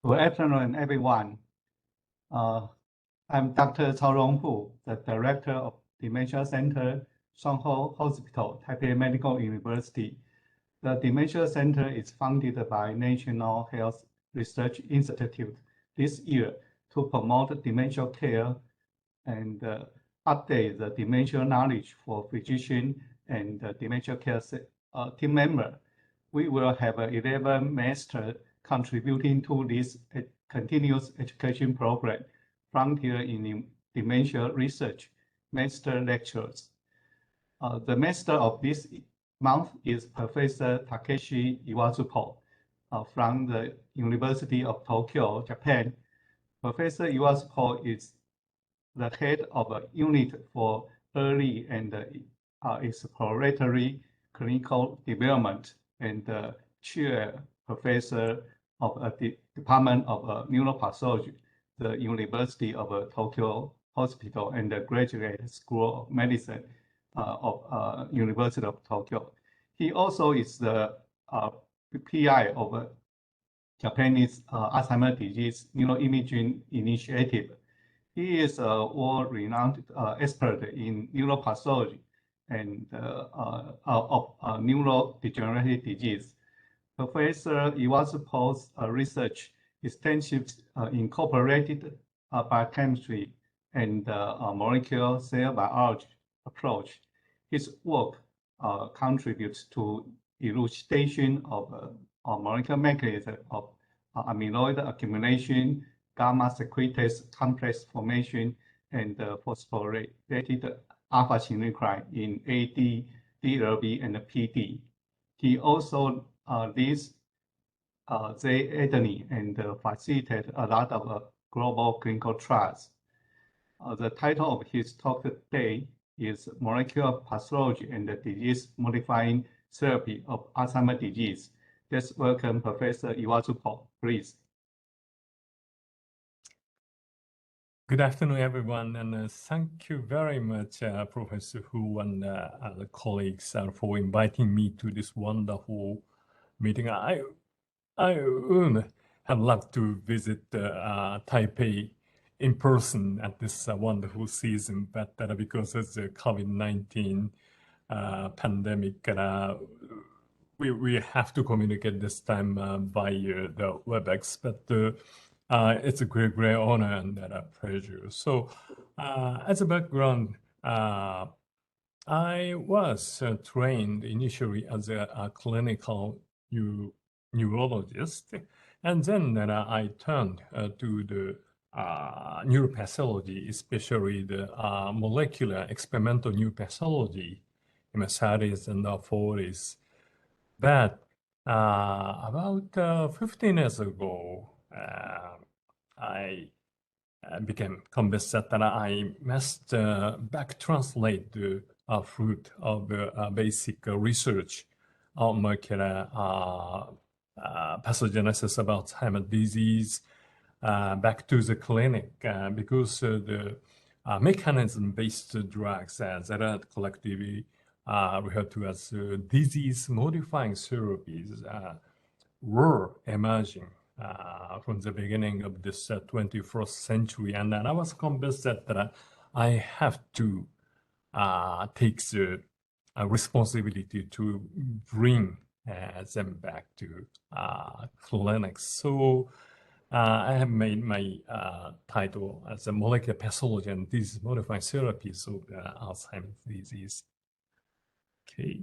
Good afternoon, everyone. I'm Dr. Chaur-Jong Hu, the Director of Dementia Center, Shuang Hospital, Taipei Medical University. The Dementia Center is funded by National Health Research Institute this year to promote dementia care and update the dementia knowledge for physicians and dementia care team members. We will have 11 masters contributing to this continuous education program, Frontier in Dementia Research, master lectures. The master of this month is Professor Takeshi Iwatsubo from the University of Tokyo, Japan. Professor Iwatsubo is the head of a unit for early and exploratory clinical development and chair professor of the Department of Neuropathology, the University of Tokyo Hospital, and the Graduate School of Medicine of University of Tokyo. He also is the PI of Japanese Alzheimer's disease Neuroimaging Initiative. He is a world-renowned expert in neuropathology and of neurodegenerative disease. Professor Iwatsubo's research extensively incorporated biochemistry and molecular cell biology approach. His work contributes to elucidation of molecular mechanism of amyloid accumulation, γ-secretase complex formation, and phosphorylated α-Synuclein in AD, DLB, and PD. He also leads J-ADNI and facilitates a lot of global clinical trials. The title of his talk today is Molecular Pathology and Disease-Modifying Therapy of Alzheimer's Disease. Let's welcome Professor Iwatsubo, please. Good afternoon, everyone, and thank you very much, Professor Hu and the colleagues for inviting me to this wonderful meeting. I would have loved to visit Taipei in person at this wonderful season, but because of the COVID-19 pandemic, we have to communicate this time via the WebEx, but it's a great honor and a pleasure. So as a background, I was trained initially as a clinical neurologist, and then I turned to the neuropathology, especially the molecular experimental neuropathology in my 30s and 40s. But about 15 years ago, I became convinced that I must back translate the fruit of basic research on molecular pathogenesis of Alzheimer's disease back to the clinic because the mechanism-based drugs that are collectively referred to as disease-modifying therapies were emerging from the beginning of this 21st century. And I was convinced that I have to take the responsibility to bring them back to clinics. So I have made my title as a molecular pathology and disease-modifying therapies of Alzheimer's disease. Okay,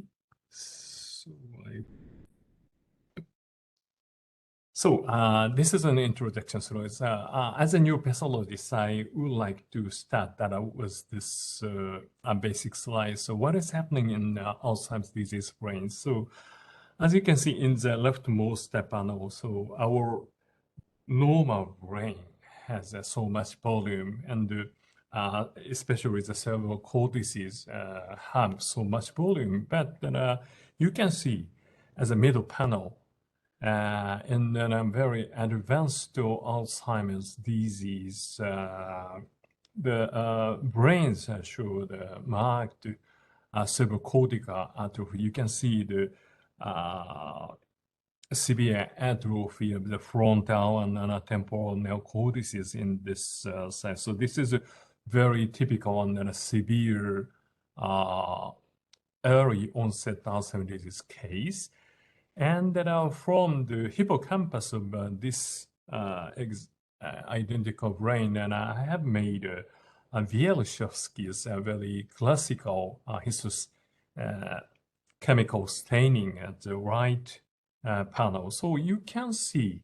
so this is an introduction. So as a neuropathologist, I would like to start with this basic slide. So what is happening in Alzheimer's disease brain? So as you can see in the leftmost panel, so our normal brain has so much volume, and especially the cerebral cortices have so much volume. But you can see as a middle panel, in a very advanced Alzheimer's disease, the brains show the marked cerebral cortical atrophy. You can see the severe atrophy of the frontal and temporal neocortices in this side. So this is a very typical and severe early onset Alzheimer's disease case. And that from the hippocampus of this identical brain, and I have made a Wieloszewski's a very classical chemical staining at the right panel. So you can see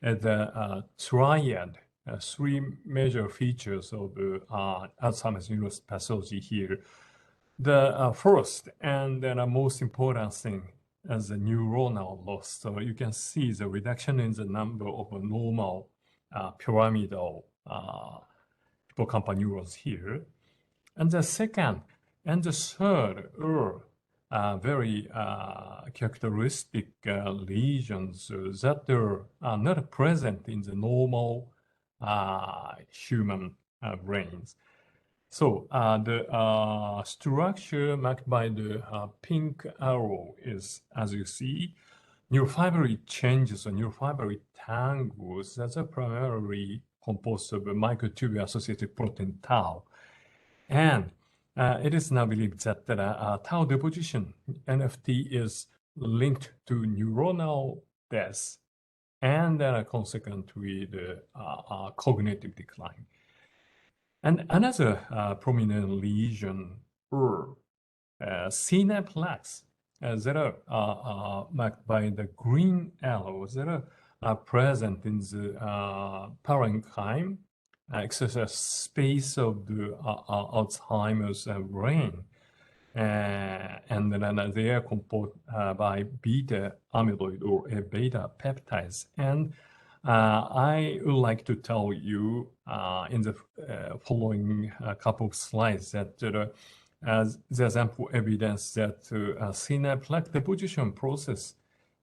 the triad, three major features of Alzheimer's neuropathology here. The first and then most important thing is the neuronal loss. So you can see the reduction in the number of normal pyramidal hippocampal neurons here. And the second and the third are very characteristic lesions that are not present in the normal human brains. So the structure marked by the pink arrow is, as you see, neurofibril changes or neurofibril tangles that are primarily composed of a microtubule-associated protein tau. And it is now believed that tau deposition, NFT, is linked to neuronal death and consequently the cognitive decline. And another prominent lesion are senile plaques that are marked by the green arrows that are present in the parenchyma, exercise space of the Alzheimer's brain. And then they are composed by beta amyloid or beta peptides. And I would like to tell you in the following couple of slides that there's ample evidence that senile plaque deposition process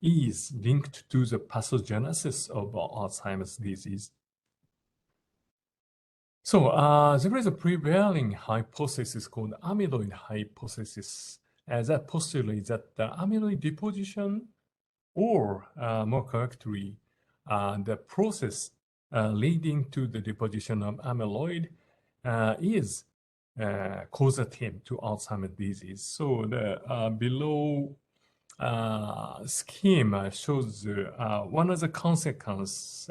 is linked to the pathogenesis of Alzheimer's disease. So there is a prevailing hypothesis called amyloid hypothesis that postulates that the amyloid deposition, or more correctly, the process leading to the deposition of amyloid is causative to Alzheimer's disease. So the below scheme shows one of the consequences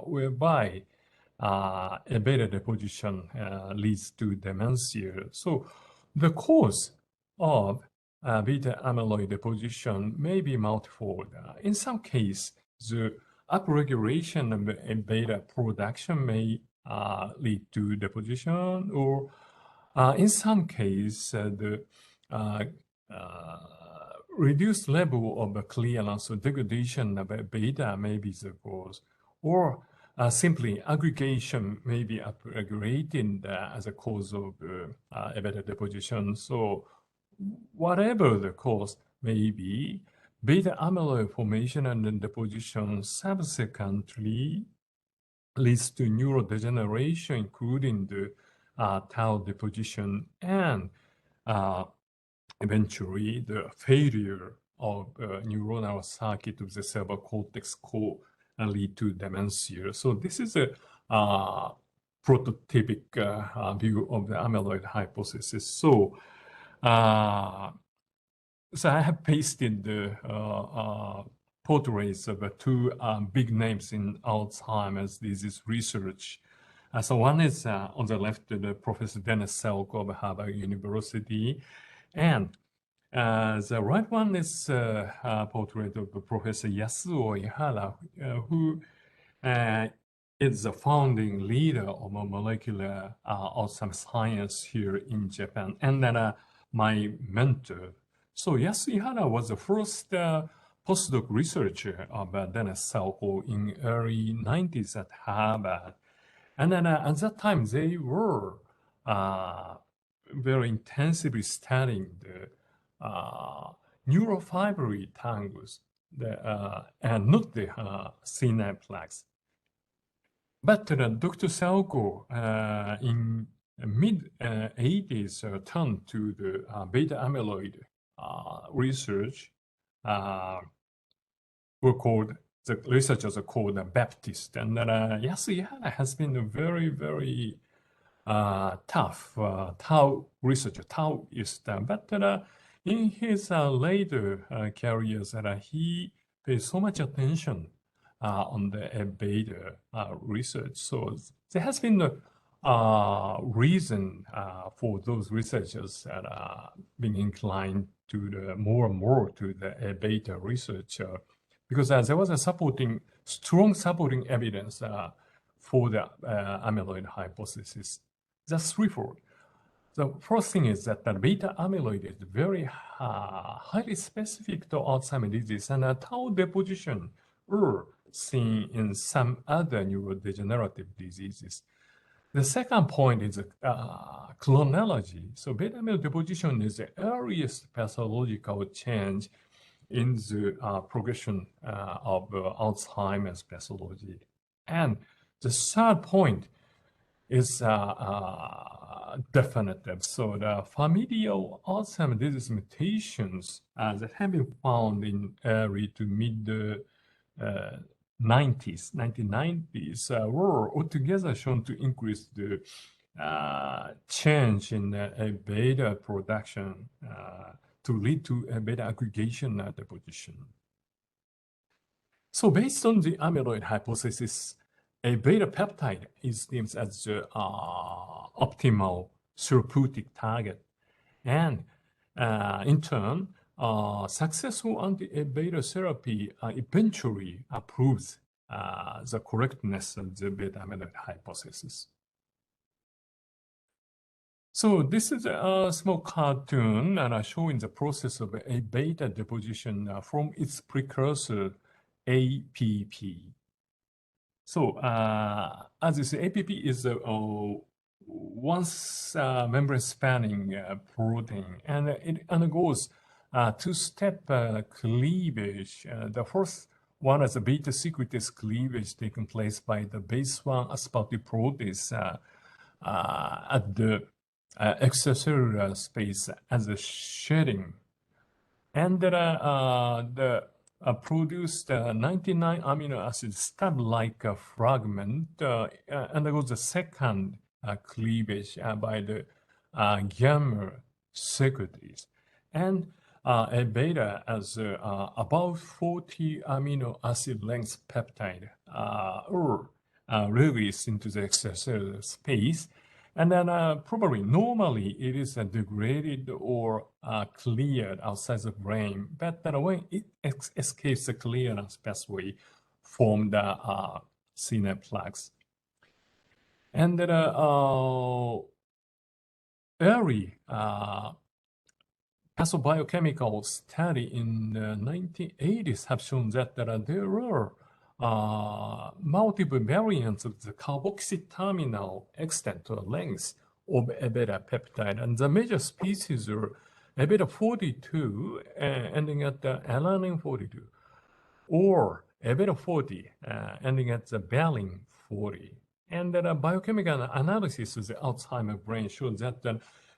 whereby a beta deposition leads to dementia. So the cause of beta amyloid deposition may be multifold. In some cases, the upregulation of beta production may lead to deposition, or in some cases, the reduced level of clearance or degradation of beta may be the cause, or simply aggregation may be upregulated as a cause of beta deposition. So whatever the cause may be, beta amyloid formation and deposition subsequently leads to neurodegeneration, including the tau deposition and eventually the failure of neuronal circuit of the cerebral cortex core and lead to dementia. So this is a prototypic view of the amyloid hypothesis. So I have pasted the portraits of two big names in Alzheimer's disease research. So one is on the left, Professor Dennis Selko of Harvard University, and the right one is a portrait of Professor Yasuo Ihara, who is the founding leader of molecular Alzheimer's science here in Japan, and then my mentor. So Yasuo Ihara was the first postdoc researcher of Dennis Selko in early 90s at Harvard. And then at that time, they were very intensively studying the neurofibril tangles and not the senile plaques. But Dr. Selko in mid-80s turned to the beta amyloid research the researchers are called Baptist. And Yasuyama has been a very, very tough tau researcher, Taoist. But in his later careers, he paid so much attention on the beta research. So there has been a reason for those researchers that are being inclined to the more and more to the beta research, because there was a strong supporting evidence for the amyloid hypothesis. That's threefold. The first thing is that the beta amyloid is very highly specific to Alzheimer's disease, and tau deposition are seen in some other neurodegenerative diseases. The second point is chronology. So beta amyloid deposition is the earliest pathological change in the progression of Alzheimer's pathology. And the third point is definitive. So the familial Alzheimer's disease mutations that have been found in early to mid 1990s, were altogether shown to increase the change in beta production to lead to a beta aggregation deposition. So based on the amyloid hypothesis, a beta peptide is deemed as the optimal therapeutic target. And in turn, successful anti-beta therapy eventually proves the correctness of the beta amyloid hypothesis. So this is a small cartoon showing the process of a beta deposition from its precursor APP. So as you see, APP is a once membrane spanning protein, and it undergoes two-step cleavage. The first one is a beta-secretase cleavage taking place by the base 1 aspartate protease at the extracellular space as a shedding. And the produced 99 amino acid stab-like fragment undergoes the second cleavage by the γ-secretase. And a beta as about 40 amino acid length peptide or released into the extracellular space. And then probably normally it is degraded or cleared outside the brain, but when it escapes the clearance pathway from the synapse. And early pathobiochemical study in the 1980s have shown that there are multiple variants of the carboxy terminal extent or length of a beta peptide, and the major species are a beta 42 ending at the alanine 42, or a beta 40 ending at the valine 40. And the biochemical analysis of the Alzheimer brain showed that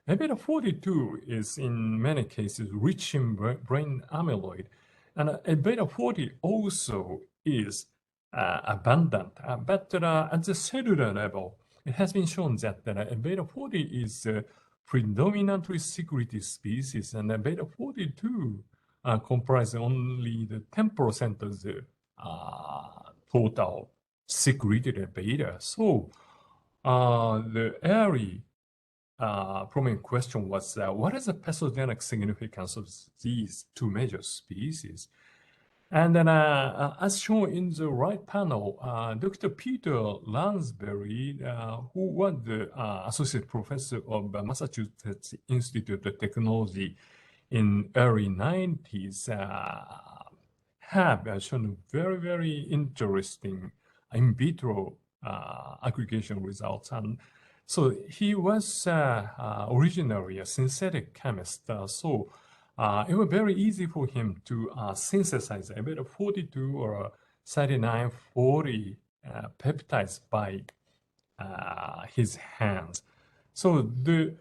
a beta 42 is in many cases rich in brain amyloid, and a beta 40 also is abundant, but at the cellular level, it has been shown that a beta 40 is predominantly secreted species, and a beta 42 comprises only the 10% of the total secreted beta. So the early prominent question was, what is the pathogenic significance of these two major species? And then, as shown in the right panel, Dr. Peter Lansbury, who was the associate professor of Massachusetts Institute of Technology in early 90s, have shown very, very interesting in vitro aggregation results. And so he was originally a synthetic chemist, so it was very easy for him to synthesize a beta 42 or 3940 peptides by his hands. So the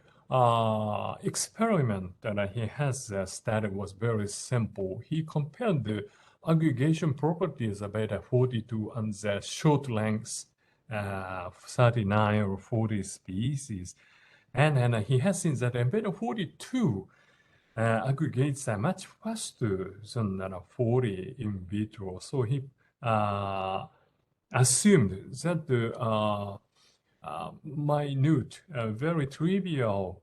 experiment that he has started was very simple. He compared the aggregation property is beta 42 and the short length 39 or 40 species. And he has seen that beta 42 aggregates much faster than 40 in vitro. So he assumed that the minute, very trivial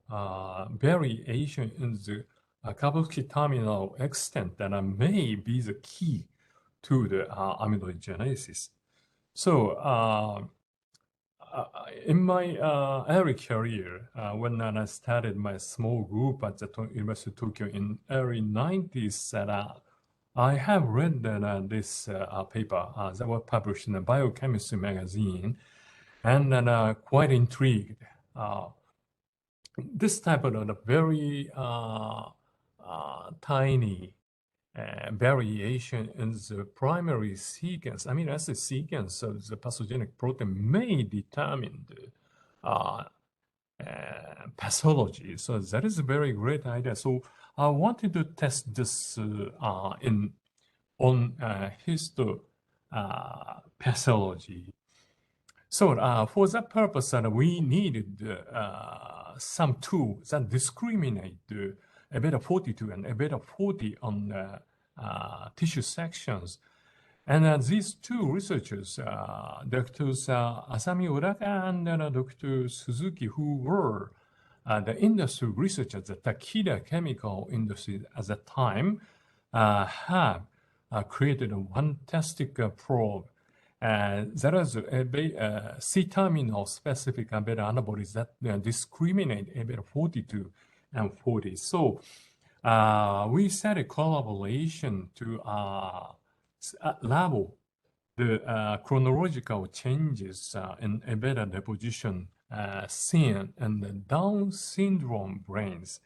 variation in the carboxy terminal extent that may be the key to the amyloidogenesis. So in my early career, when I started my small group at the University of Tokyo in early 90s, I have read this paper that was published in a biochemistry magazine, and quite intrigued. This type of very tiny variation in the primary sequence, amino acid sequence of the pathogenic protein may determine the pathology. So that is a very great idea. So I wanted to test this on histopathology. So for that purpose, we needed some tools that discriminate the beta 42 and beta 40 on tissue sections. And these two researchers, Drs. Asami Uraka and Dr. Suzuki, who were the industry researchers at the Takeda chemical industry at the time, have created a fantastic probe. There is a C-terminal specific beta antibodies that discriminate beta 42 and 40. So we started collaboration to label the chronological changes in beta deposition seen in the Down syndrome brains.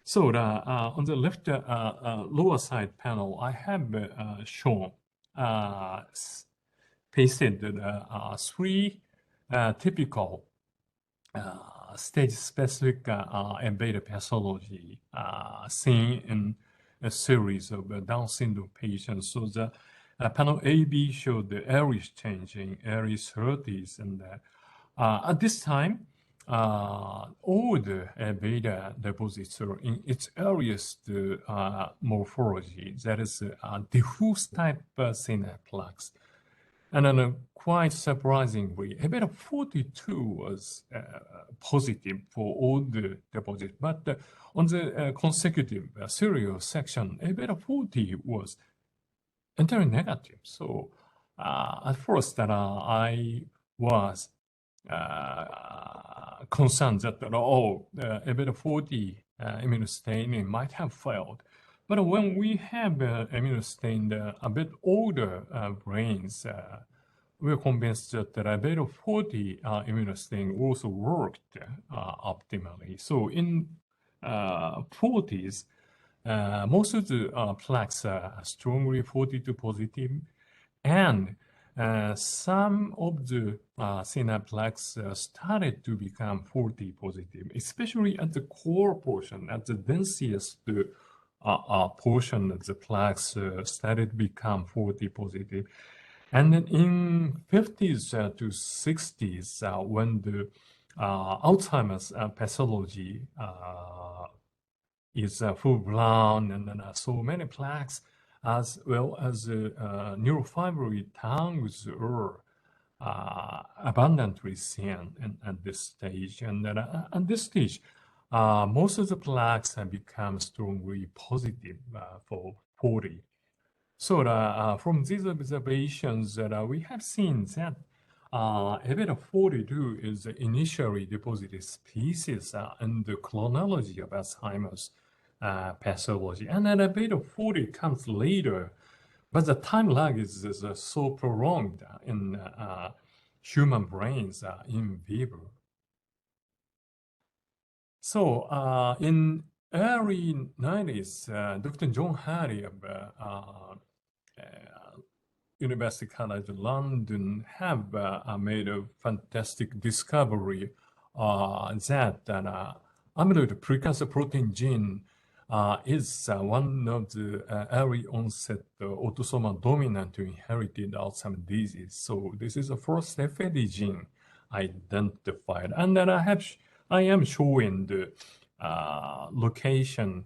So on the left lower side panel, I have shown pasted three typical stage-specific beta pathology seen in a series of Down syndrome patients. So the panel AB showed the earliest change in early 30s, and at this time, all the beta deposits are in its earliest morphology, that is diffuse type synapse plaques. And then quite surprisingly, beta 42 was positive for all the deposits, but on the consecutive serial section, beta 40 was entirely negative. So at first, I was concerned that beta 40 immunostaining might have failed. But when we have immunostained a bit older brains, we are convinced that beta 40 immunostain also worked optimally. So in 40s, most of the plaques are strongly 42 positive, and some of the synapse plaques started to become 40 positive, especially at the core portion, at the densest portion of the plaques started to become 40 positive. And then in 50s to 60s, when the Alzheimer's pathology is full-blown, and then so many plaques, as well as neurofibroid tangles are abundantly seen at this stage. And then at this stage, most of the plaques have become strongly positive for 40. So from these observations, we have seen that beta 42 is the initially deposited species in the chronology of Alzheimer's pathology. And then beta 40 comes later, but the time lag is so prolonged in human brains in vivo. So in early 90s, Dr. John Hardy of University College London have made a fantastic discovery that amyloid precursor protein gene is one of the early onset autosomal dominant inherited Alzheimer's disease. So this is the first FAD gene identified, and then I am showing the location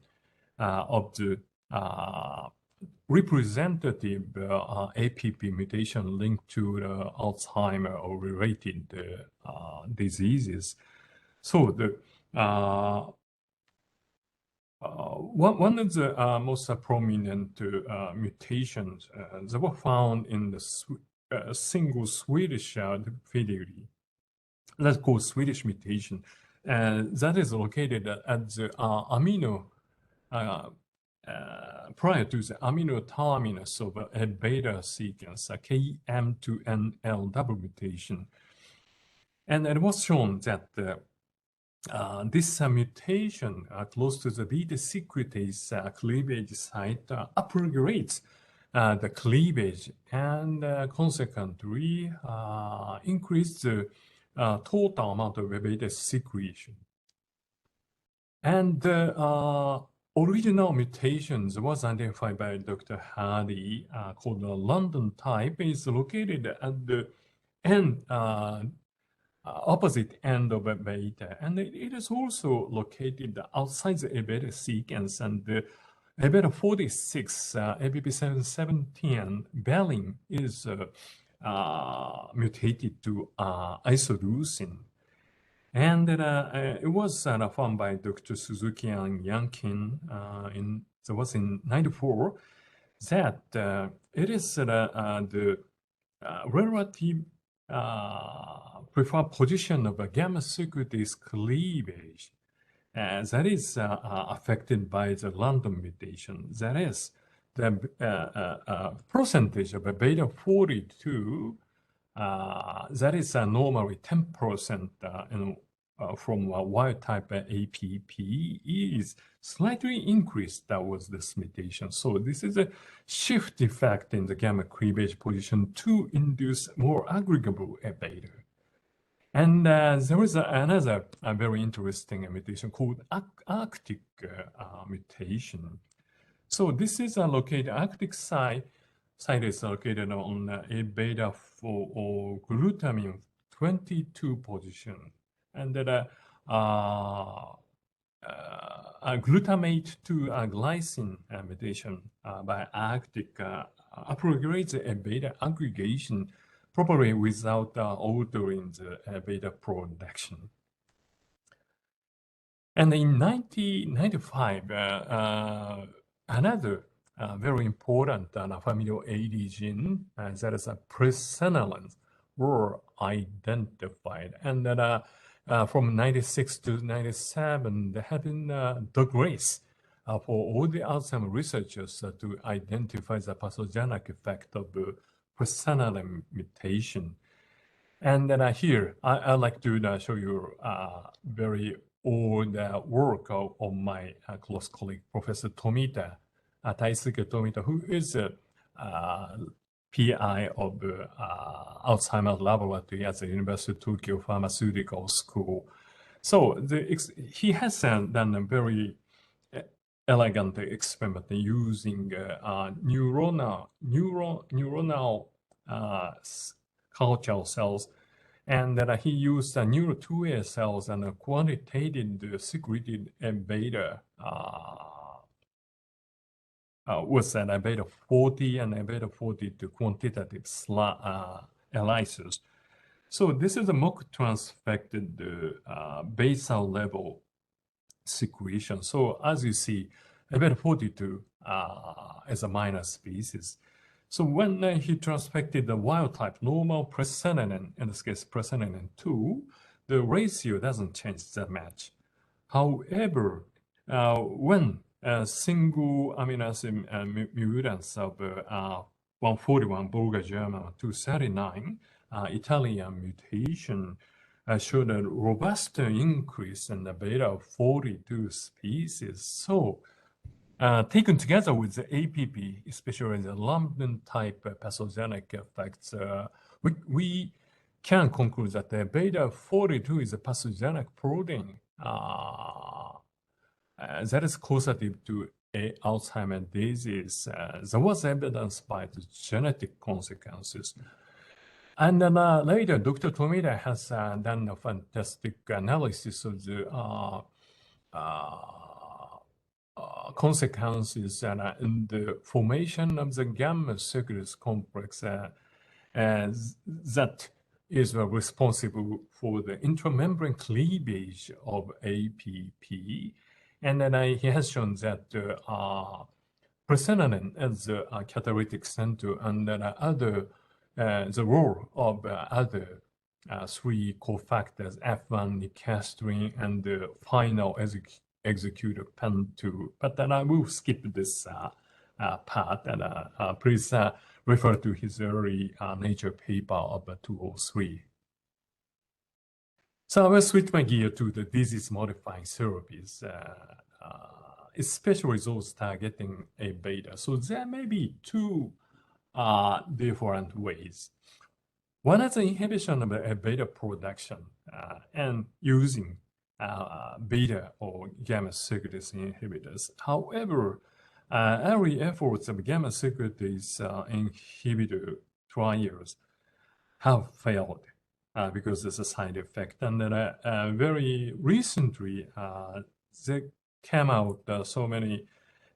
of the representative APP mutation linked to the Alzheimer or related diseases. So the one of the most prominent mutations that were found in the single Swedish pedigree, that's called Swedish mutation, that is located at the amino prior to the amino terminus of a beta sequence, a KM2NL double mutation. And it was shown that this mutation close to the γ-secretase cleavage site upregulates the cleavage and consequently increase the total amount of beta secretion. And original mutations was identified by Dr. Hardy called the London type. Is located at the end, opposite end of a beta, and it is also located outside the A-beta sequence, and the A-beta 46 ABP717 valine is mutated to isoleucine. And it was found by Dr. Suzuki and Yankin that was in 94 that it is the relative preferred position of a γ-secretase cleavage that is affected by the London mutation. That is the percentage of a beta 42 that is normally 10% from wild type APP is slightly increased with this mutation. So this is a shift effect in the gamma cleavage position to induce more aggregable beta. And there is another very interesting mutation called Arctic mutation. So this is located, Arctic site is located on a beta 4 or glutamine 22 position. And that glutamate to glycine mutation by Arctic upregulates a beta aggregation, probably without altering the beta production. And in 1995, another very important familial AD gene, that is a presenilin, were identified. And then from 96 to 97, there had been dog race for all the Alzheimer researchers to identify the pathogenic effect of the presenilin mutation. And then here, I'd like to show you very old work of my close colleague, Professor Tomita, Taisuke Tomita, who is a PI of Alzheimer's laboratory at the University of Tokyo Pharmaceutical School. So he has done a very elegant experiment using neuronal culture cells, and that he used neural 2A cells and quantitated the secreted beta was an beta 40 and a beta 42 quantitative ELISAs. So this is a mock transfected basal level secretion. So as you see, a beta 42 is a minor species. So when he transfected the wild type normal presenilin, in this case presenilin 2, the ratio doesn't change that much. However, when single amino acid mutants of 141 Bulgar German 239 Italian mutation showed a robust increase in the beta 42 species. So taken together with the APP, especially the London type pathogenic effects, we can conclude that the beta 42 is a pathogenic protein that is causative to Alzheimer's disease. There was evidence by the genetic consequences. And then later, Dr. Tomita has done a fantastic analysis of the consequences in the formation of the γ-secretase complex that is responsible for the intramembrane cleavage of APP. And then he has shown that presenilin as the catalytic center and then the role of other three cofactors, F1, nicastrin, and the final executor PAN2. But then I will skip this part and please refer to his early Nature paper of 2003. So I will switch my gear to the disease-modifying therapies, especially those targeting A-beta. So there may be two different ways. One is the inhibition of A-beta production and using beta or γ-secretase inhibitors. However, early efforts of γ-secretase inhibitor trials have failed because there's a side effect. And then very recently, there came out so many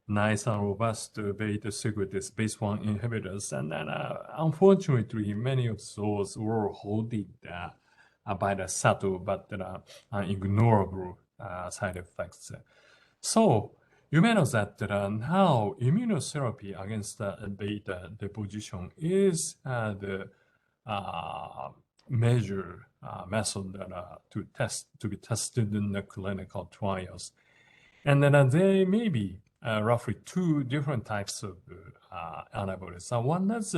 nice and robust beta secretase base 1 inhibitors. And then unfortunately, many of those were halted by the subtle but ignorable side effects. So you may know that now immunotherapy against beta deposition is the major method to be tested in the clinical trials. And then there may be roughly two different types of antibodies. One is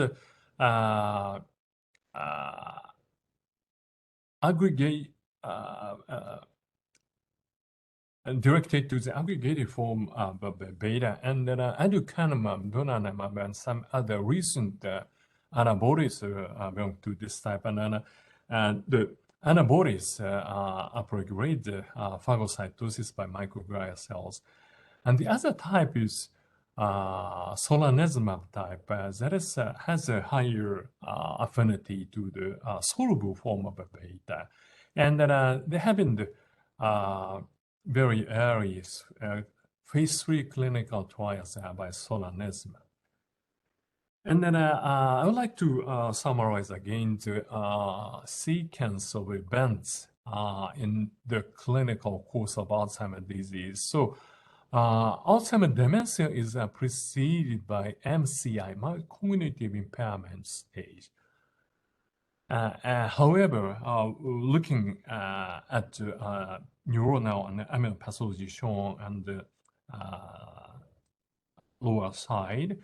directed to the aggregated form of beta, and then aducanumab, donanemab, and some other recent antibodies belong to this type. And the antibodies upregulate the phagocytosis by microglia cells. And the other type is solanezumab type, that is, has a higher affinity to the soluble form of beta. And there have been very early phase 3 clinical trials by solanezumab. And then I would like to summarize again the sequence of events in the clinical course of Alzheimer's disease. So Alzheimer's dementia is preceded by MCI, mild cognitive impairment stage. However, looking at neuronal and amyloid pathology shown on the lower side,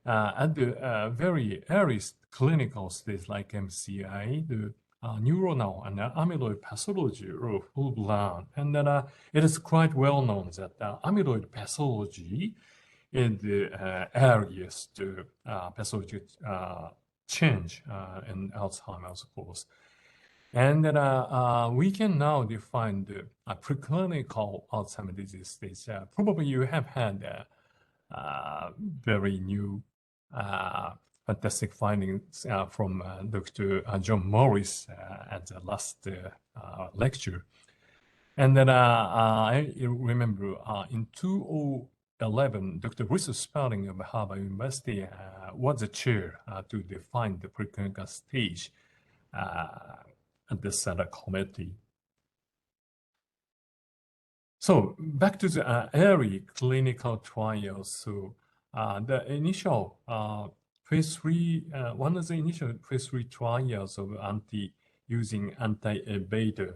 at the very earliest clinical stage like MCI, the neuronal and amyloid pathology are full-blown. And then it is quite well known that amyloid pathology is the earliest pathology change in Alzheimer's course. And then we can now define the preclinical Alzheimer's disease stage. Probably you have had very new fantastic findings from Dr. John Morris at the last lecture. And then I remember in 2011, Dr. Bruce Spalding of Harvard University was the chair to define the preclinical stage at this committee. So back to the early clinical trials. So the initial phase 3, one of the initial phase 3 trials of using anti-A-beta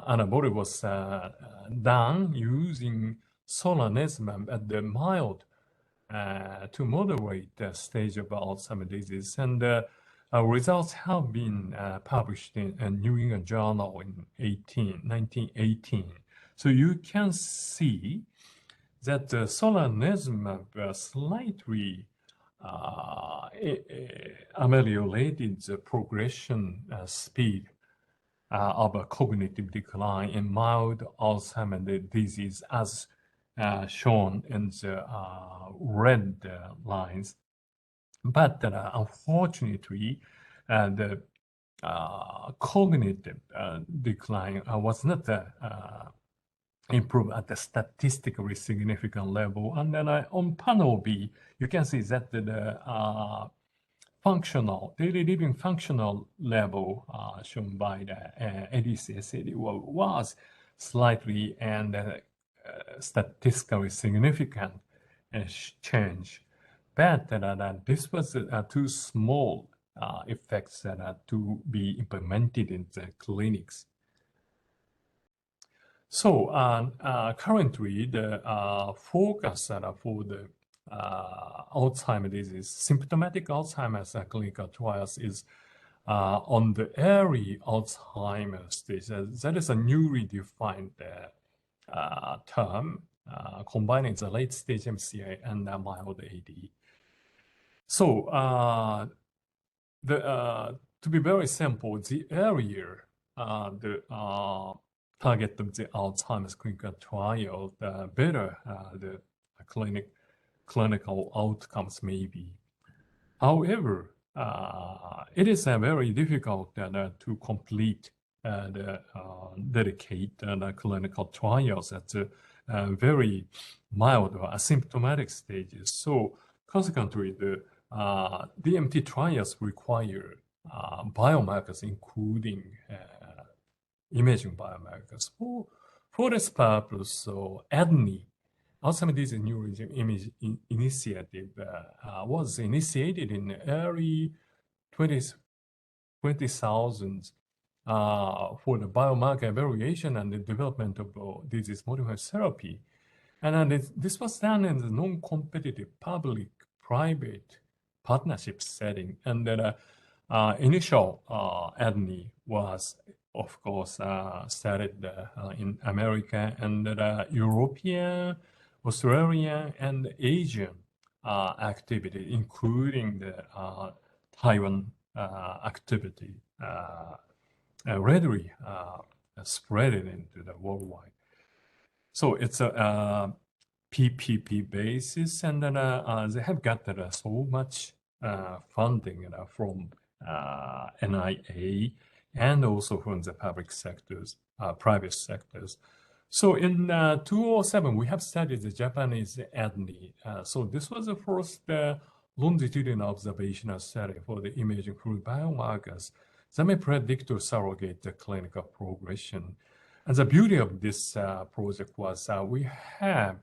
antibody was done using solanezumab at the mild to moderate stage of Alzheimer's disease. And results have been published in a New England Journal in 1918. So you can see that solanezumab slightly ameliorated the progression speed of a cognitive decline in mild Alzheimer's disease as shown in the red lines. But unfortunately, the cognitive decline was not improved at the statistically significant level. And then on panel B, you can see that the functional, daily living functional level shown by the ADCS-80 was slightly and statistically significant change. But this was too small effects to be implemented in the clinics. So currently, the focus for the Alzheimer's disease, symptomatic Alzheimer's clinical trials is on the early Alzheimer's stage. That is a newly defined term, combining the late stage MCI and mild AD. So to be very simple, the earlier the target of the Alzheimer's clinical trial, the better the clinical outcomes may be. However, it is very difficult to complete the dedicated clinical trials at the very mild or asymptomatic stages. So consequently, the DMT trials require biomarkers, including imaging biomarkers. For this purpose, so ADNI, Alzheimer's Disease Neuroimaging Initiative, was initiated in the early 2000s for the biomarker evaluation and the development of disease-modifying therapy. And this was done in the non-competitive public-private partnership setting. And the initial ADNI was, of course, started in America, and European, Australian, and Asian activity, including the Taiwan activity, readily spread it into the worldwide. So it's a PPP basis, and then they have got so much funding from NIA and also from the public sectors, private sectors. So in 2007, we have studied the Japanese ADNI. So this was the first longitudinal observational study for the imaging fluid biomarkers that may predict or surrogate the clinical progression. And the beauty of this project was we have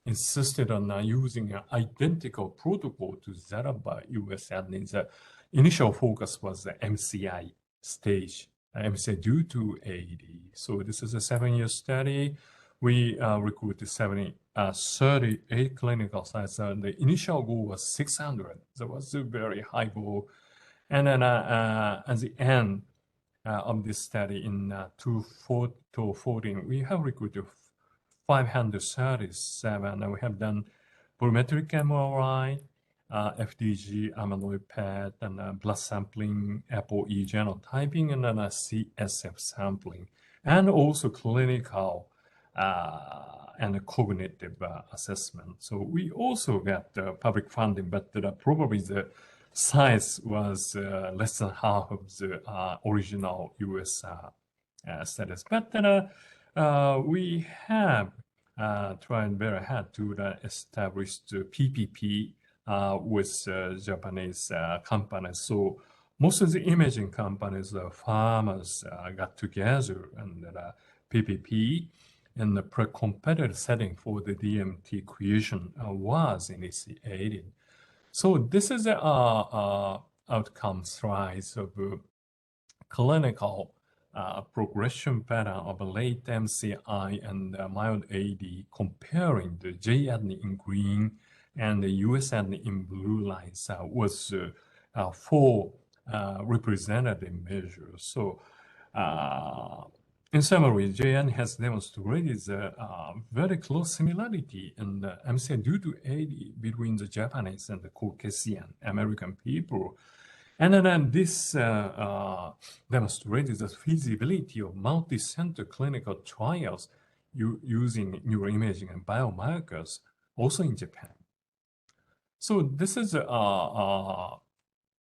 insisted on using an identical protocol to that of US ADNI. The initial focus was the MCI stage, MCI due to AD. So this is a 7-year study. We recruited 38 clinical sites. The initial goal was 600. That was a very high goal. And then at the end of this study in 2014, we have recruited 537, and we have done volumetric MRI, FDG, amyloid PET, and blood sampling, ApoE genotyping, and then CSF sampling, and also clinical and cognitive assessment. So we also got public funding, but probably the size was less than half of the original US studies. But we have tried very hard to establish the PPP with Japanese companies. So most of the imaging companies, farmers got together, and PPP in the pre-competitive setting for the DMT creation was initiated. So this is the outcome slides of clinical progression pattern of late MCI and mild AD, comparing the J-ADNI in green and the US ADNI in blue lines with 4 representative measures. So in summary, J-ADNI has demonstrated very close similarity in the MCI due to AD between the Japanese and the Caucasian American people. And then this demonstrated the feasibility of multi-center clinical trials using neuroimaging and biomarkers also in Japan. So this is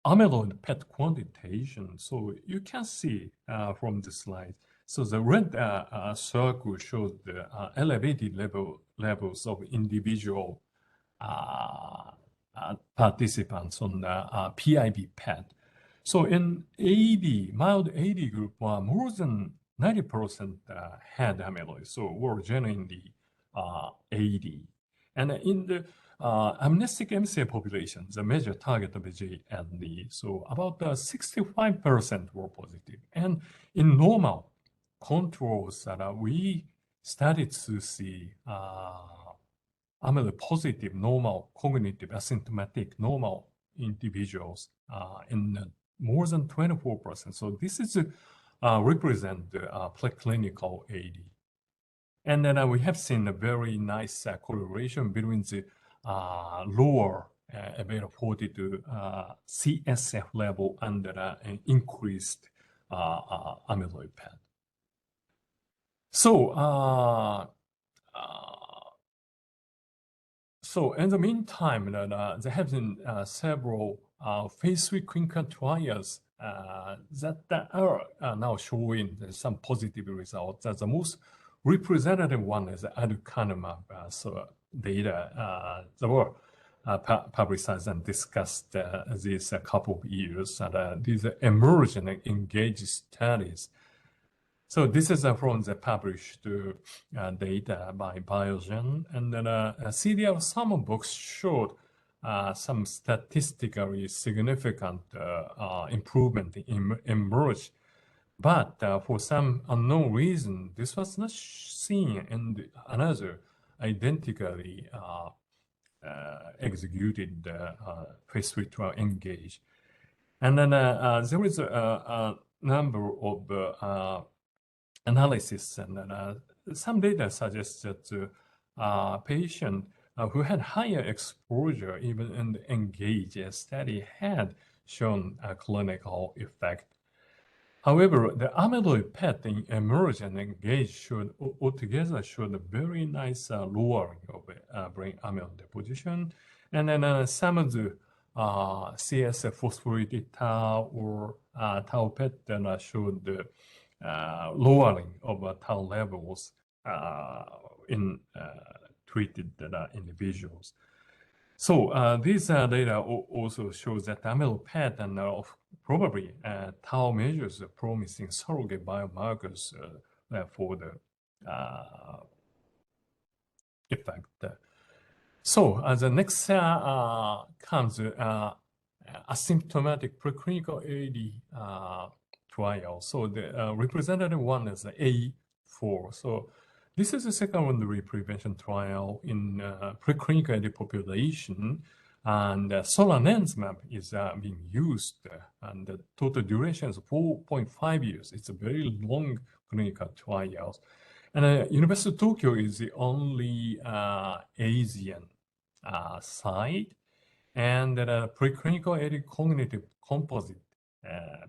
amyloid PET quantitation. So you can see from the slide. So the red circle shows the elevated levels of individual participants on the PIB PET. So in AD, mild AD group, more than 90% had amyloid, so were genuinely AD. And in the amnestic MCA population, the major target of the J-ADNI, so about 65% were positive. And in normal controls, we started to see amyloid positive, normal, cognitive, asymptomatic, normal individuals in more than 24%. So this is represent the preclinical AD. And then we have seen a very nice correlation between the lower beta-42 CSF level and an increased amyloid PET. So in the meantime, there have been several phase 3 clinical trials that are now showing some positive results. The most representative one is aducanumab data that were publicized and discussed these couple of years. These are emerging and engaged studies. So this is from the published data by Biogen. And then CDR sum of box showed some statistically significant improvement emerged. But for some unknown reason, this was not seen in another identically executed phase 3 trial engaged. And then there is a number of analysis, and some data suggests that patient who had higher exposure, even in the engaged study, had shown a clinical effect. However, the amyloid PET in emerge and engage altogether showed a very nice lowering of brain amyloid deposition. And then some of the CSF phosphorylated tau or tau PET showed the lowering of tau levels in treated individuals. So these data also shows that amyloid PET and probably tau measures promising surrogate biomarkers for the effect. So the next comes asymptomatic preclinical AD trial. So the representative one is A4. So this is a secondary prevention trial in preclinical AD population, and solanezumab is being used, and the total duration is 4.5 years. It's a very long clinical trial. And University of Tokyo is the only Asian site, and preclinical AD cognitive composite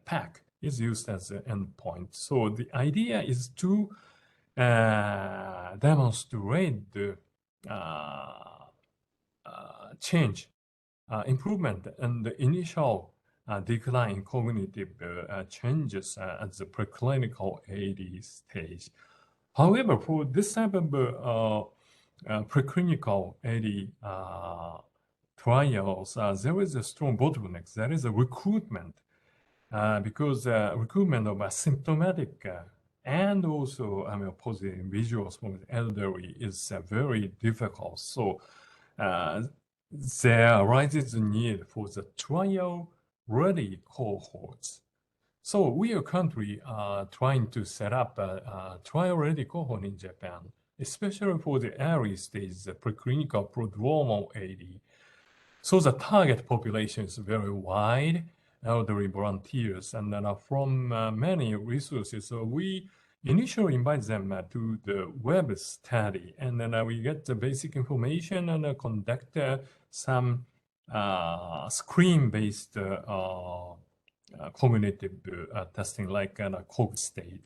PAC is used as an endpoint. So the idea is to demonstrate the change, improvement, and the initial decline in cognitive changes at the preclinical AD stage. However, for this type of preclinical AD trials, there is a strong bottleneck. That is a recruitment, because recruitment of asymptomatic and also positive individuals from the elderly is very difficult. So there arises the need for the trial-ready cohorts. So we are currently trying to set up a trial-ready cohort in Japan, especially for the early stage, the preclinical prodromal AD. So the target population is very wide, elderly volunteers, and then from many resources. So we initially invite them to the web study, and then we get the basic information and conduct some screen-based cognitive testing like CogState.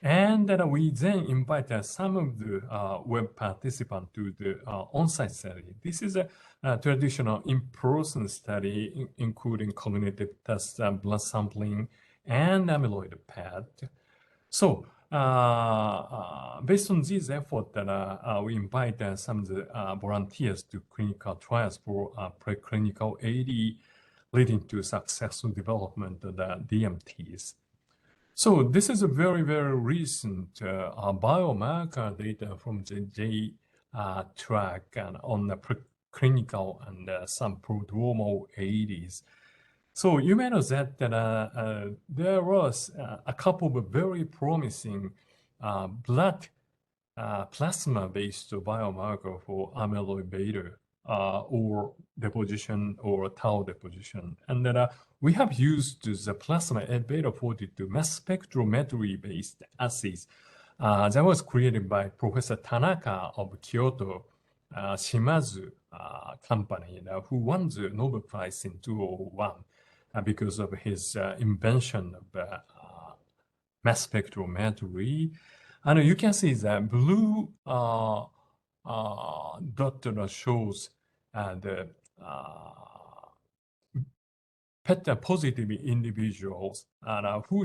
And we then invite some of the web participants to the on-site study. This is a traditional in-person study, including cognitive tests, blood sampling, and amyloid PET. So based on this effort, we invite some of the volunteers to clinical trials for preclinical AD, leading to successful development of the DMTs. So this is a very, very recent biomarker data from the J-track and on the preclinical and some prodromal ADs. So you may know that there was a couple of very promising blood plasma-based biomarker for amyloid beta or deposition or tau deposition. And we have used the plasma beta 42 mass spectrometry-based assays that was created by Professor Tanaka of Kyoto Shimazu company who won the Nobel Prize in 2001 because of his invention of mass spectrometry. And you can see the blue dot shows the PET positive individuals who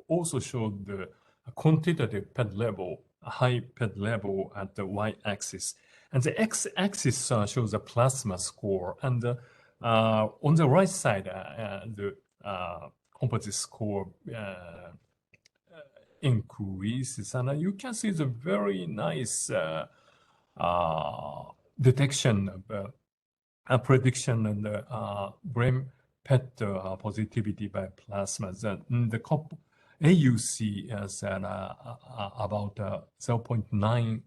also showed the quantitative PET level, high PET level at the y-axis. And the x-axis shows the plasma score. And on the right side, the composite score increases. And you can see the very nice detection of a prediction of the brain PET positivity by plasma. The AUC is at about 0.90.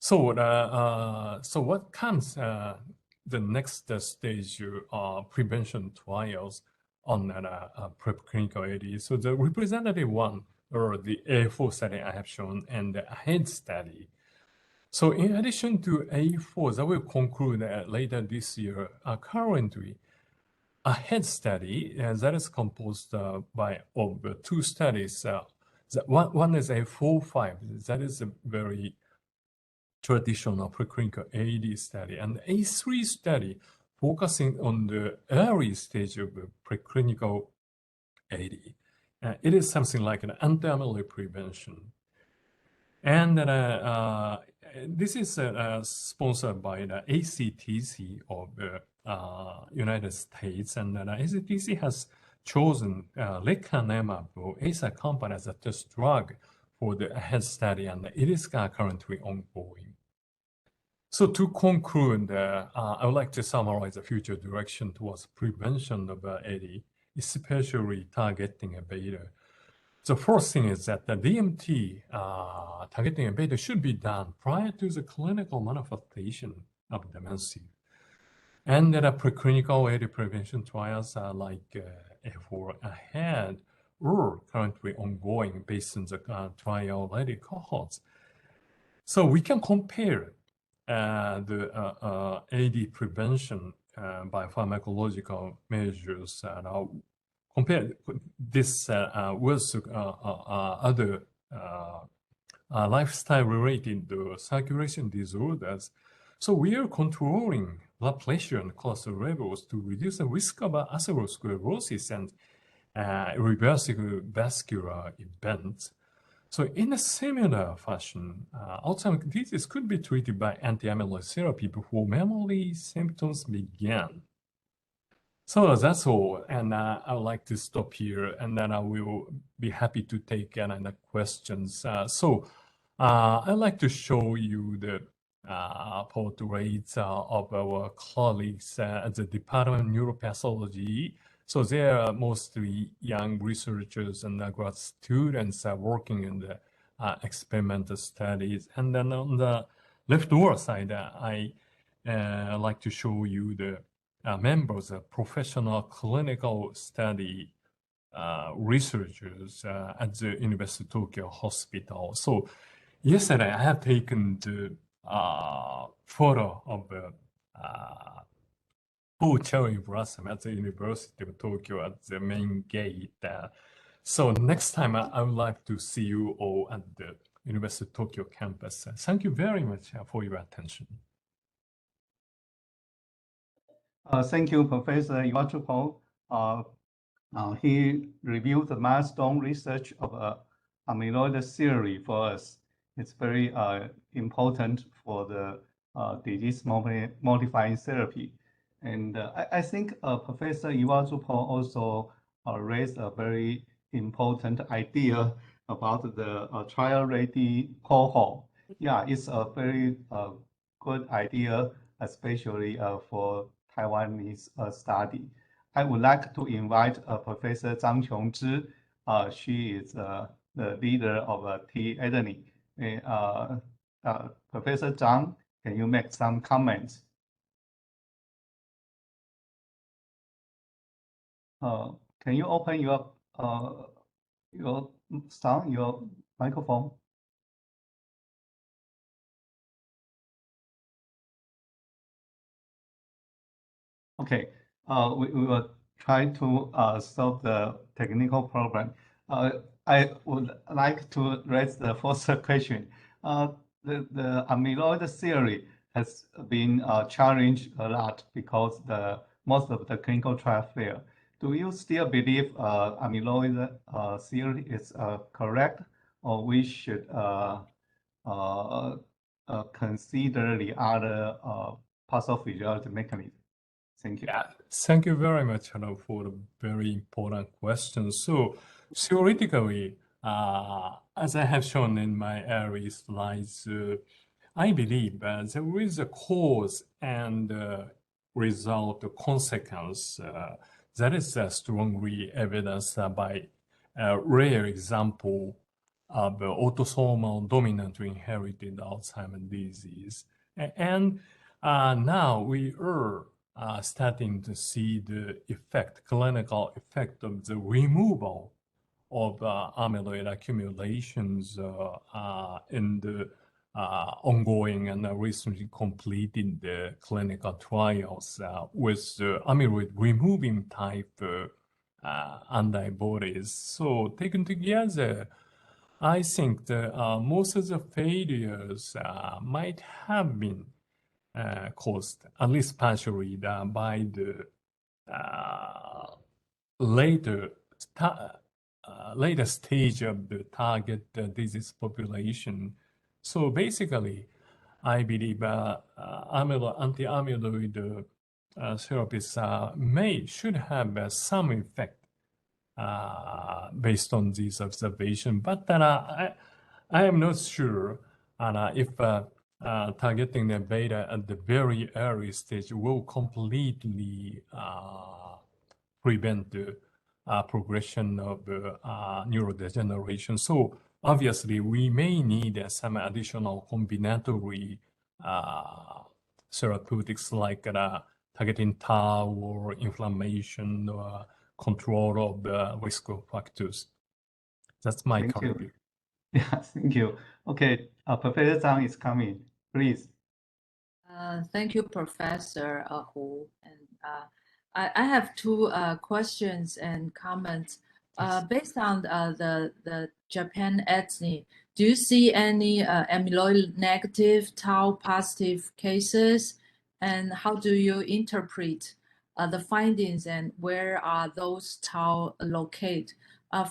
So what comes the next stage prevention trials on preclinical AD? So the representative one, or the A4 study I have shown, and the AHEAD study. So in addition to A4, that will conclude later this year, currently, AHEAD study that is composed of two studies. One is A45, that is a very traditional preclinical AD study, and A3 study focusing on the early stage of preclinical AD. It is something like an anti-amyloid prevention. And this is sponsored by the ACTC of the United States, and ACTC has chosen lecanemab or ACER company as a test drug for the AHEAD study, and it is currently ongoing. So to conclude, I would like to summarize the future direction towards prevention of AD, especially targeting beta. The first thing is that the DMT targeting beta should be done prior to the clinical manifestation of dementia. And the preclinical AD prevention trials are like for AHEAD or currently ongoing based on the trial-ready cohorts. So we can compare the AD prevention by pharmacological measures compare this with other lifestyle-related circulation disorders. So we are controlling blood pressure and cholesterol levels to reduce the risk of atherosclerosis and reversible vascular events. So in a similar fashion, Alzheimer's disease could be treated by anti-amyloid therapy before memory symptoms begin. So that's all, and I would like to stop here, and then I will be happy to take any questions. I'd like to show you the portraits of our colleagues at the Department of Neuropathology. So they are mostly young researchers and grad students working in the experimental studies. And then on the left-over side, I like to show you the members of professional clinical study researchers at the University of Tokyo Hospital. So yesterday I have taken the photo of the cherry blossom at the University of Tokyo at the main gate. So next time, I would like to see you all at the University of Tokyo campus. Thank you very much for your attention. Thank you, Professor Iwatsubo. He reviewed the milestone research of amyloid theory for us. It's very important for the disease modifying therapy. And I think Professor Iwatsubo also raised a very important idea about the trial-ready cohort. Yeah, it's a very good idea, especially for Taiwanese study. I would like to invite Professor Zhang Qiongzhi. She is the leader of T-ADNI. Professor Zhang, can you make some comments? Can you open your sound, your microphone? Okay, we will try to solve the technical problem. I would like to raise the first question. The amyloid theory has been challenged a lot because most of the clinical trial fail. Do you still believe amyloid theory is correct, or we should consider the other pathophysiology mechanism? Thank you. Yeah, thank you very much, Hello, for the very important question. So theoretically, as I have shown in my early slides, I believe there is a cause and result, consequence that is strongly evidenced by a rare example of autosomal dominant inherited Alzheimer's disease. And now we are starting to see the effect, clinical effect of the removal of amyloid accumulations in the ongoing and recently completed clinical trials with amyloid removing type antibodies. So taken together, I think that most of the failures might have been caused, at least partially, by the later stage of the target disease population. So basically, I believe anti-amyloid therapies should have some effect based on these observations, but I am not sure if targeting the beta at the very early stage will completely prevent the progression of neurodegeneration. So obviously, we may need some additional combinatory therapeutics like targeting tau or inflammation or control of the risk factors. That's my current view. Yeah, thank you. Okay, Professor Zhang is coming. Please. Thank you, Professor Hu. And I have two questions and comments. Based on the Japan ADNI, do you see any amyloid negative, tau positive cases? And how do you interpret the findings, and where are those tau located?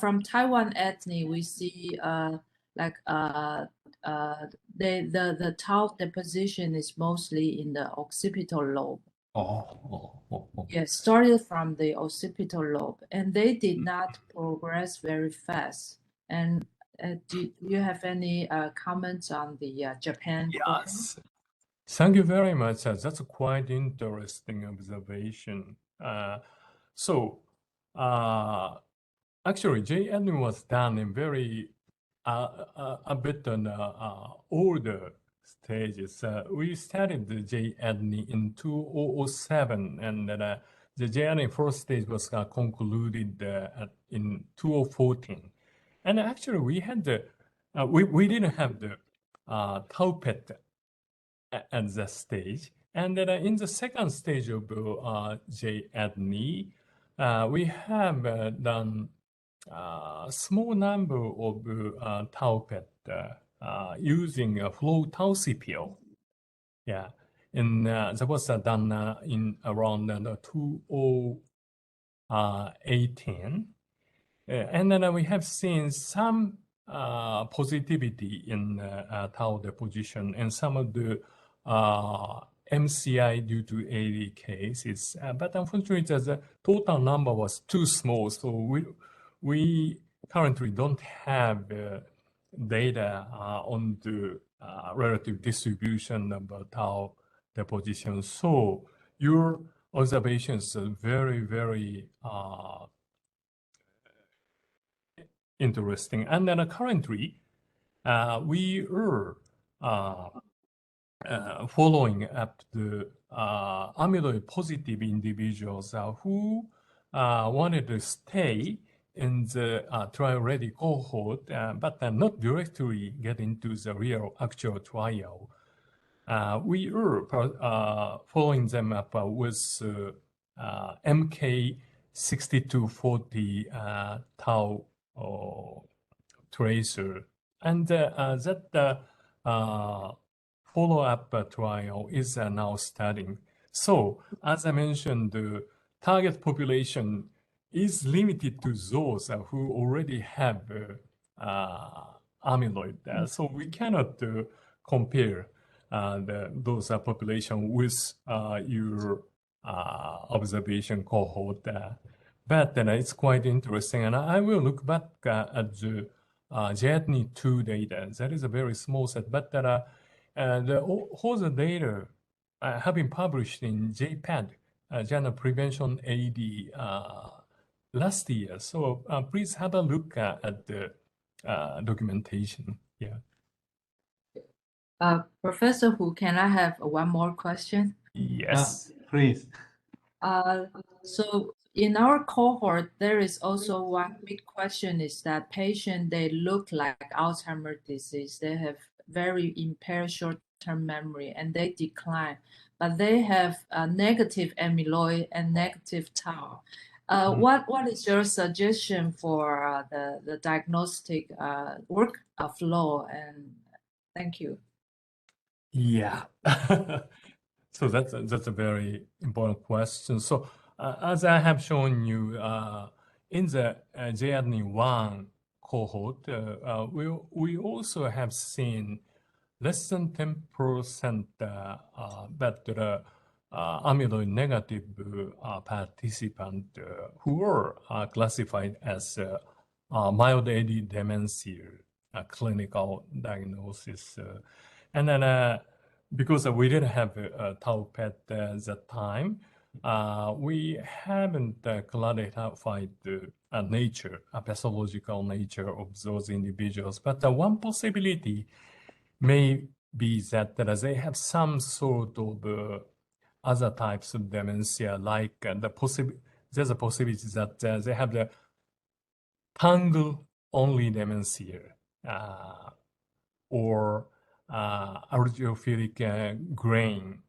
From Taiwan ADNI, we see the tau deposition is mostly in the occipital lobe. Yes, started from the occipital lobe, and they did not progress very fast. And do you have any comments on the Japan? Yes. Thank you very much. That's a quite interesting observation. Actually, J-ADNI was done in very a bit on older stages. We started the J-ADNI in 2007, and the J-ADNI first stage was concluded in 2014. And actually, we had we didn't have the tau PET at that stage. And then in the second stage of J-ADNI, we have done small number of tau PET using a flow tau pill. Yeah, and that was done in around 2018. And then we have seen some positivity in tau deposition and some of the MCI due to AD cases, but unfortunately the total number was too small, so we currently don't have data on the relative distribution of tau deposition. So your observations are very, very interesting. And then currently, we are following up the amyloid positive individuals who wanted to stay in the trial-ready cohort, but not directly get into the real actual trial. We are following them up with MK6240 tau tracer, and that follow-up trial is now studying. So, as I mentioned, the target population is limited to those who already have amyloid. So we cannot compare those population with your observation cohort. But it's quite interesting, and I will look back at the J-ADNI 2 data. That is a very small set, but all the data have been published in JPAD, Journal Prevention AD, last year. So please have a look at the documentation. Yeah. Professor Hu, can I have one more question? Yes. Please. So in our cohort, there is also one big question is that patient, they look like Alzheimer's disease. They have very impaired short-term memory and they decline, but they have negative amyloid and negative tau. What is your suggestion for the diagnostic workflow? And thank you. Yeah. So that's a very important question. So as I have shown you in the J-ADNI 1 cohort, we also have seen less than 10% but amyloid negative participant who were classified as mild AD dementia clinical diagnosis. And then because we didn't have a tau PET at that time, we haven't clarified the nature, pathological nature of those individuals. But one possibility may be that they have some sort of other types of dementia, like there's a possibility that they have the tangle-only dementia, or algiophilic grain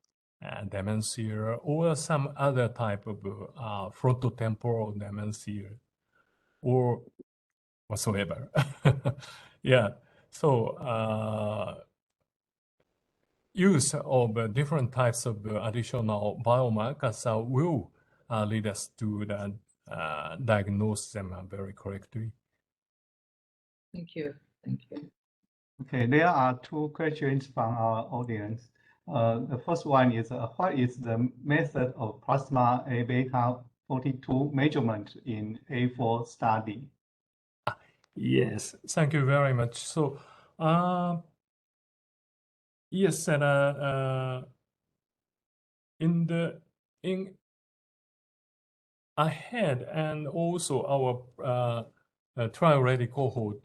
dementia, or some other type of frontotemporal dementia, or whatsoever. Yeah, so use of different types of additional biomarkers will lead us to diagnose them very correctly. Thank you. Thank you. Okay, there are two questions from our audience. The first one is, what is the method of plasma A-beta 42 measurement in A4 study? Yes, thank you very much. So, yes, and in ahead, and also our trial-ready cohort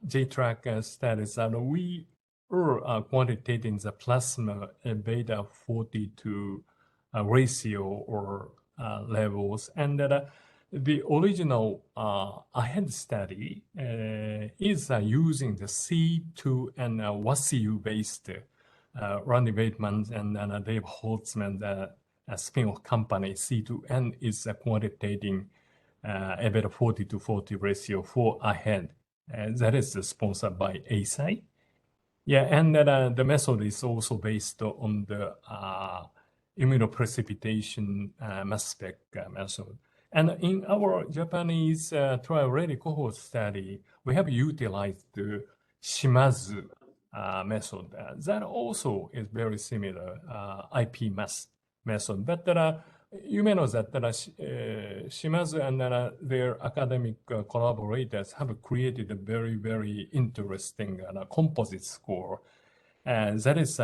J-track status, and we are quantitating the plasma beta 42 ratio or levels, and the original ahead study is using the C2 and WASU based Randy Bateman and Dave Holtzman, spin-off company. C2N is quantitating about a 40-40 ratio for AHEAD. That is sponsored by ASI. Yeah, and the method is also based on the immunoprecipitation mass spec method. And in our Japanese trial-ready cohort study, we have utilized the Shimazu method. That also is very similar IP mass method. But you may know that Shimazu and their academic collaborators have created a very, very interesting composite score. And that is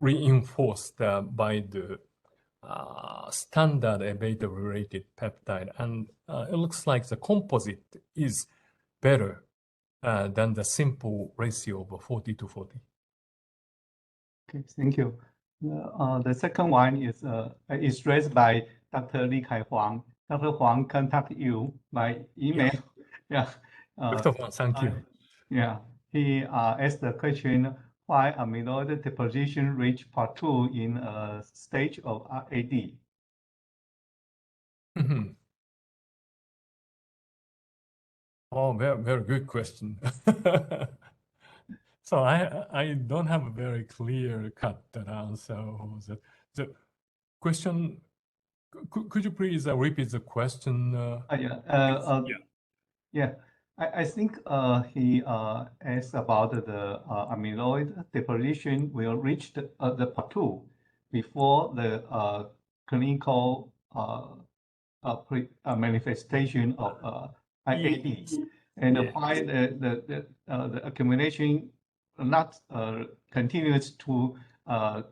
reinforced by the standard A-beta-related peptide. And it looks like the composite is better than the simple ratio of 40-40. Okay, thank you. The second one is raised by Dr. Li Kai Huang. Dr. Huang contacted you by email. Yeah. Dr. Huang, thank you. Yeah. He asked the question, why amyloid deposition reach part 2 in a stage of AD? Oh, very, very good question. So I don't have a very clear-cut answer. The question, could you please repeat the question? Yeah. I think he asked about the amyloid deposition will reach the part 2 before the clinical manifestation of AD, and why the accumulation not continues to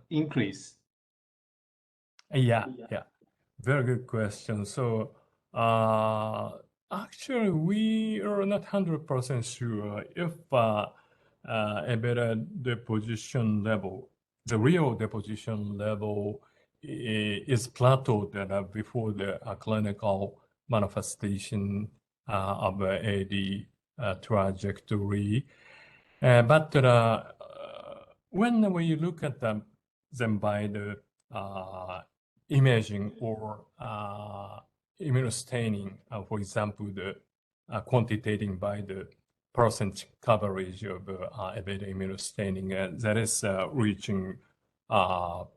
increase. Yeah, very good question. So actually, we are not 100% sure if a better deposition level, the real deposition level is plateaued before the clinical manifestation of AD trajectory. But when we look at them by the imaging or immunostaining, for example, the quantitating by the percent coverage of A-beta immunostaining, that is reaching the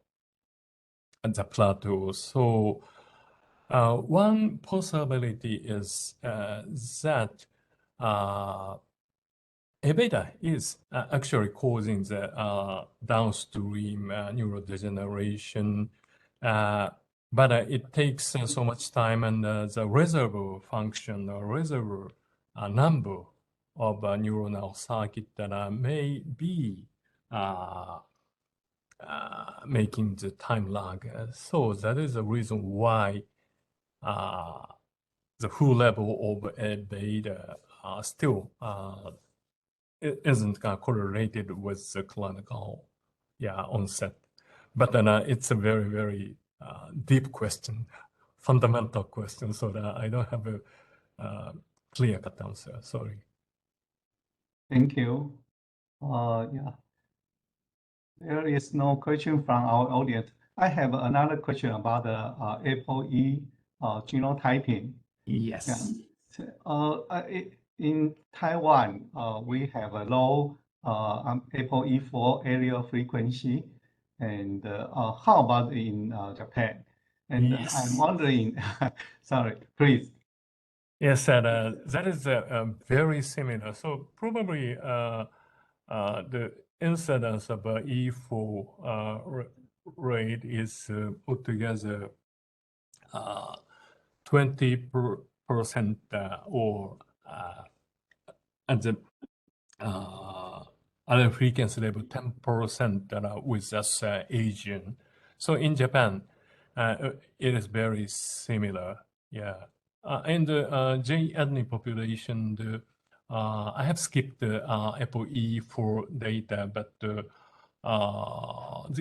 plateau. So one possibility is that A-beta is actually causing the downstream neurodegeneration, but it takes so much time, and the reservoir function or reservoir number of neuronal circuit that may be making the time lag. So that is the reason why the full level of A-beta still isn't correlated with the clinical onset. But then it's a very, very deep question, fundamental question, so that I don't have a clear-cut answer. Sorry. Thank you. Yeah. There is no question from our audience. I have another question about the ApoE genotyping. Yes. Yeah. In Taiwan, we have a low ApoE4 allele frequency. And how about in Japan? And Yes. I'm wondering, sorry, please. Yes, that is very similar. So probably the incidence of E4 rate is put together 20% or at the other frequency level 10% with us Asian. So in Japan, it is very similar. Yeah. In the J-ADNI population, I have skipped the ApoE4 data, but the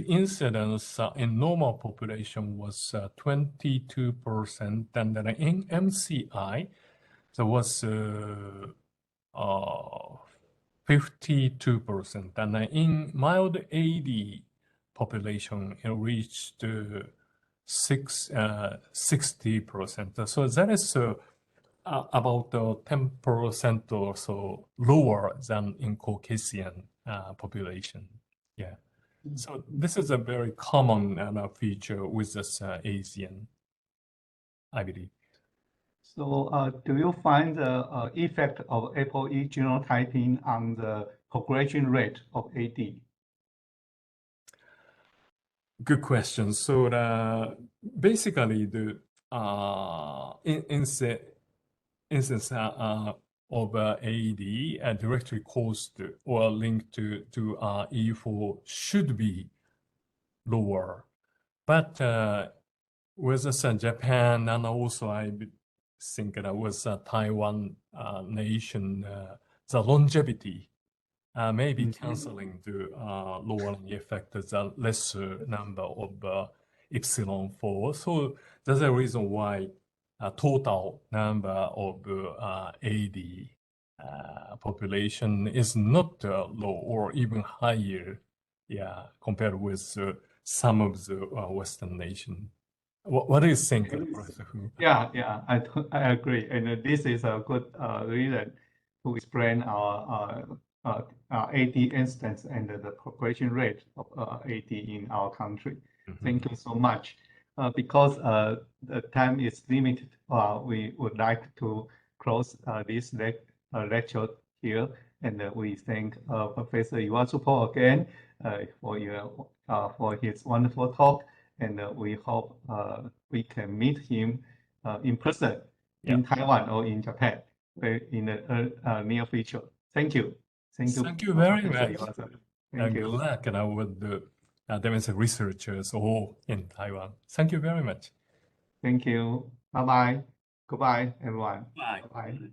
incidence in normal population was 22%, and then in MCI, there was 52%, and in mild AD population, it reached 60%. So that is about 10% or so lower than in Caucasian population. Yeah. So this is a very common feature with this Asian, I believe. So do you find the effect of ApoE genotyping on the progression rate of AD? Good question. So basically, the instance of AD directly caused or linked to E4 should be lower. But with Japan and also I think with Taiwan nation, the longevity may be canceling the lowering effect, the lesser number of epsilon 4. So that's the reason why total number of AD population is not low or even higher, compared with some of the Western nations. What do you think, Professor Hu? Yeah, I agree, and this is a good reason to explain our AD instance and the progression rate of AD in our country. Thank you so much. Because the time is limited, we would like to close this lecture here, and we thank Professor Iwatsubo again for his wonderful talk, and we hope we can meet him in person in Taiwan or in Japan in the near future. Thank you. Thank you very much. Thank you. Good luck with the dementia researchers all in Taiwan. Thank you very much. Thank you. Bye-bye. Goodbye, everyone. Bye. Bye.